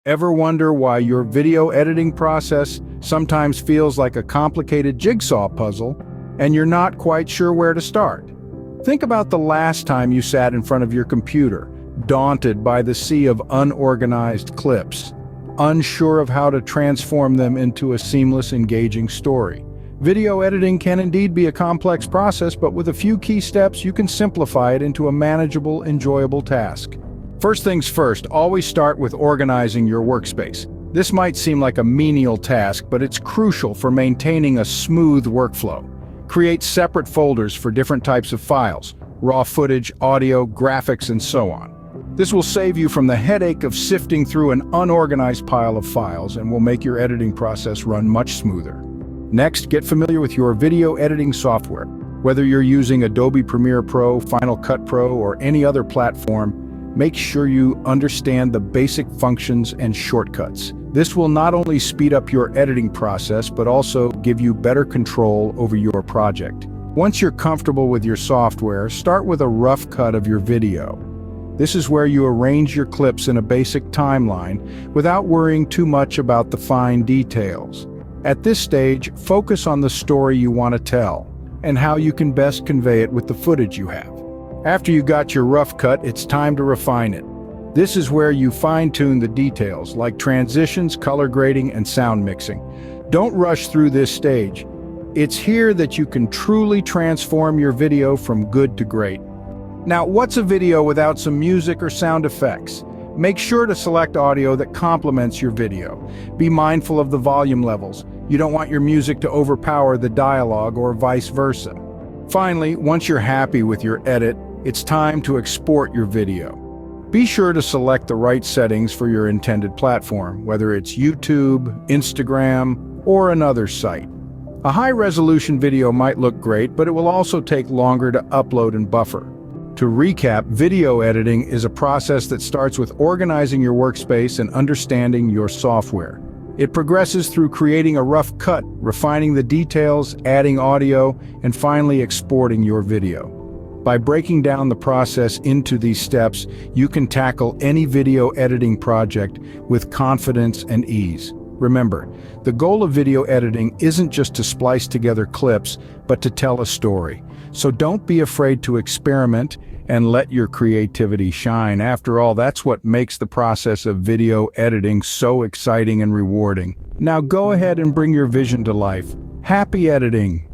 Ever wonder why your video editing process sometimes feels like a complicated jigsaw puzzle and you're not quite sure where to start? Think about the last time you sat in front of your computer, daunted by the sea of unorganized clips, unsure of how to transform them into a seamless, engaging story. Video editing can indeed be a complex process, but with a few key steps, you can simplify it into a manageable, enjoyable task. First things first, always start with organizing your workspace. This might seem like a menial task, but it's crucial for maintaining a smooth workflow. Create separate folders for different types of files, raw footage, audio, graphics, and so on. This will save you from the headache of sifting through an unorganized pile of files and will make your editing process run much smoother. Next, get familiar with your video editing software. Whether you're using Adobe Premiere Pro, Final Cut Pro, or any other platform, make sure you understand the basic functions and shortcuts. This will not only speed up your editing process, but also give you better control over your project. Once you're comfortable with your software, start with a rough cut of your video. This is where you arrange your clips in a basic timeline without worrying too much about the fine details. At this stage, focus on the story you want to tell and how you can best convey it with the footage you have. After you got your rough cut, it's time to refine it. This is where you fine-tune the details, like transitions, color grading, and sound mixing. Don't rush through this stage. It's here that you can truly transform your video from good to great. Now, what's a video without some music or sound effects? Make sure to select audio that complements your video. Be mindful of the volume levels. You don't want your music to overpower the dialogue or vice versa. Finally, once you're happy with your edit, it's time to export your video. Be sure to select the right settings for your intended platform, whether it's YouTube, Instagram, or another site. A high-resolution video might look great, but it will also take longer to upload and buffer. To recap, video editing is a process that starts with organizing your workspace and understanding your software. It progresses through creating a rough cut, refining the details, adding audio, and finally exporting your video. By breaking down the process into these steps, you can tackle any video editing project with confidence and ease. Remember, the goal of video editing isn't just to splice together clips, but to tell a story. So don't be afraid to experiment and let your creativity shine. After all, that's what makes the process of video editing so exciting and rewarding. Now go ahead and bring your vision to life. Happy editing!